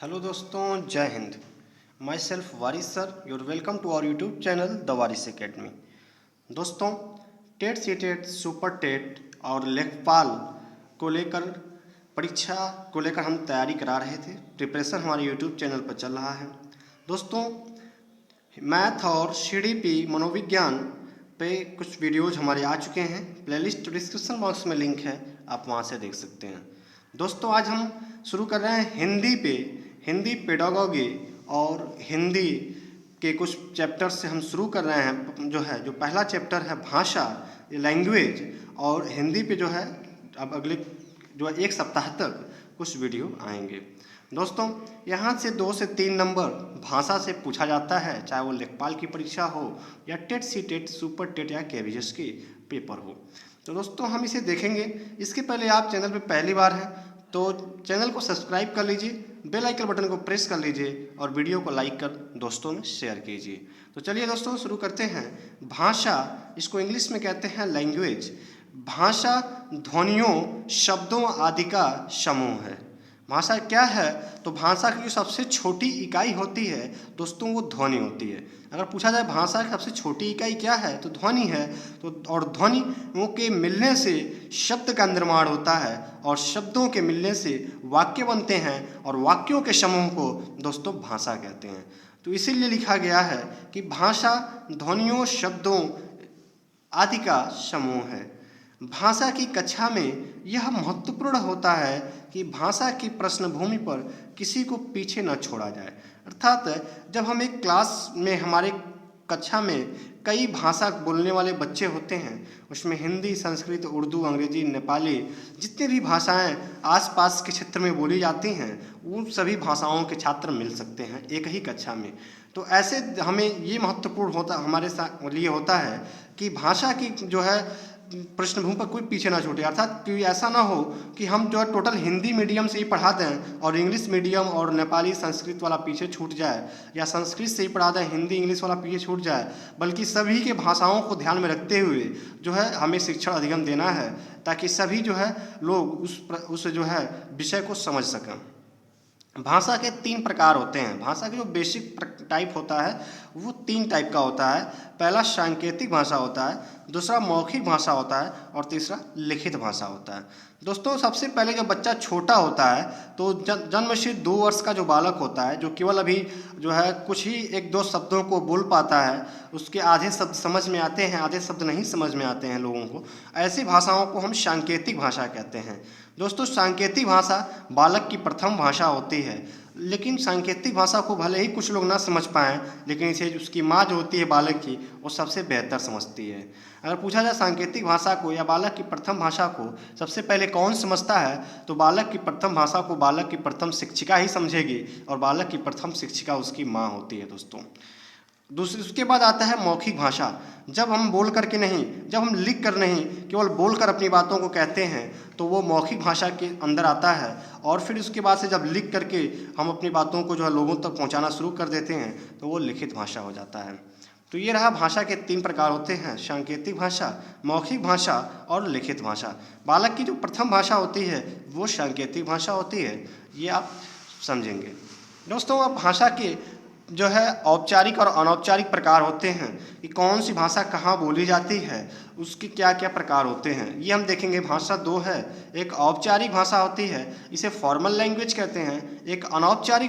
Hello दोस्तों, जय हिंद। Myself Waris sir, you're welcome to our YouTube channel the Waris academy. दोस्तों, टेट सीटेट सुपर टेट और लेखपाल को लेकर परीक्षा को लेकर हम तैयारी करा रहे थे। प्रिपरेशन हमारे यूट्यूब चैनल पर चल रहा है। दोस्तों, मैथ और सीडीपी मनोविज्ञान पे कुछ वीडियोज हमारे आ चुके हैं। प्लेलिस्ट डिस्क्रिप्शन बॉक्स में लिंक है, आप वहाँ से देख सकते हैं। दोस्तों, आज हम शुरू कर रहे हैं हिंदी पे। हिंदी पेडागॉजी और हिंदी के कुछ चैप्टर से हम शुरू कर रहे हैं। जो पहला चैप्टर है भाषा, लैंग्वेज, और हिंदी पे अब अगले एक सप्ताह तक कुछ वीडियो आएंगे। दोस्तों, यहाँ से 2 से 3 नंबर भाषा से पूछा जाता है, चाहे वो लेखपाल की परीक्षा हो या टेट सीटेट सुपर टेट या केवीएस के पेपर हो। तो दोस्तों, हम इसे देखेंगे। इसके पहले आप चैनल पे पहली बार हैं तो चैनल को सब्सक्राइब कर लीजिए, बेल आइकन बटन को प्रेस कर लीजिए और वीडियो को लाइक कर दोस्तों में शेयर कीजिए। तो चलिए दोस्तों, शुरू करते हैं। भाषा, इसको इंग्लिश में कहते हैं लैंग्वेज। भाषा ध्वनियों, शब्दों आदि का समूह है। भाषा क्या है? तो भाषा की जो सबसे छोटी इकाई होती है दोस्तों, वो ध्वनि होती है। अगर पूछा जाए भाषा की सबसे छोटी इकाई क्या है, तो ध्वनि है। तो और ध्वनियों के मिलने से शब्द का निर्माण होता है और शब्दों के मिलने से वाक्य बनते हैं और वाक्यों के समूह को दोस्तों भाषा कहते हैं। तो इसीलिए लिखा गया है कि भाषा ध्वनियों, शब्दों आदि का समूह है। भाषा की कक्षा में यह महत्वपूर्ण होता है कि भाषा की पृष्ठभूमि पर किसी को पीछे न छोड़ा जाए। अर्थात जब हम एक क्लास में, हमारे कक्षा में कई भाषा बोलने वाले बच्चे होते हैं, उसमें हिंदी, संस्कृत, उर्दू, अंग्रेजी, नेपाली, जितने भी भाषाएं आसपास के क्षेत्र में बोली जाती हैं, उन सभी भाषाओं के छात्र मिल सकते हैं एक ही कक्षा में। तो ऐसे हमें ये महत्वपूर्ण होता हमारे लिए होता है कि भाषा की पृष्ठभूमि पर कोई पीछे ना छूटे। अर्थात कि ऐसा ना हो कि हम टोटल हिंदी मीडियम से ही पढ़ा दें और इंग्लिश मीडियम और नेपाली, संस्कृत वाला पीछे छूट जाए, या संस्कृत से ही पढ़ा दें, हिंदी इंग्लिश वाला पीछे छूट जाए। बल्कि सभी के भाषाओं को ध्यान में रखते हुए हमें शिक्षण अधिगम देना है, ताकि सभी लोग उस विषय को समझ सकें। भाषा के 3 प्रकार होते हैं। भाषा के जो बेसिक टाइप होता है वो 3 टाइप का होता है। पहला सांकेतिक भाषा होता है, दूसरा मौखिक भाषा होता है और तीसरा लिखित भाषा होता है। दोस्तों, सबसे पहले जब बच्चा छोटा होता है तो जन्म से 2 वर्ष का जो बालक होता है, जो केवल अभी कुछ ही 1-2 शब्दों को बोल पाता है, उसके आधे शब्द समझ में आते हैं, आधे शब्द नहीं समझ में आते हैं लोगों को, ऐसी भाषाओं को हम सांकेतिक भाषा कहते हैं। दोस्तों, सांकेतिक भाषा बालक की प्रथम भाषा होती है। लेकिन सांकेतिक भाषा को भले ही कुछ लोग ना समझ पाएँ, लेकिन इसे उसकी माँ जो होती है बालक की, वो सबसे बेहतर समझती है। अगर पूछा जाए सांकेतिक भाषा को या बालक की प्रथम भाषा को सबसे पहले कौन समझता है, तो बालक की प्रथम भाषा को बालक की प्रथम शिक्षिका ही समझेगी, और बालक की प्रथम शिक्षिका उसकी माँ होती है। दोस्तों, उसके बाद आता है मौखिक भाषा। जब हम बोल करके नहीं, जब हम लिख कर नहीं, केवल बोल कर अपनी बातों को कहते हैं, तो वो मौखिक भाषा के अंदर आता है। और फिर उसके बाद से जब लिख करके हम अपनी बातों को लोगों तक पहुंचाना शुरू कर देते हैं, तो वो लिखित भाषा हो जाता है। तो ये रहा, भाषा के 3 प्रकार होते हैं: सांकेतिक भाषा, मौखिक भाषा और लिखित भाषा। बालक की जो प्रथम भाषा होती है वो सांकेतिक भाषा होती है, ये आप समझेंगे। दोस्तों, अब भाषा के औपचारिक और अनौपचारिक प्रकार होते हैं कि कौन सी भाषा कहाँ बोली जाती है, उसके क्या क्या प्रकार होते हैं, ये हम देखेंगे। भाषा 2 है। एक औपचारिक भाषा होती है, इसे फॉर्मल लैंग्वेज कहते हैं। एक अनौपचारिक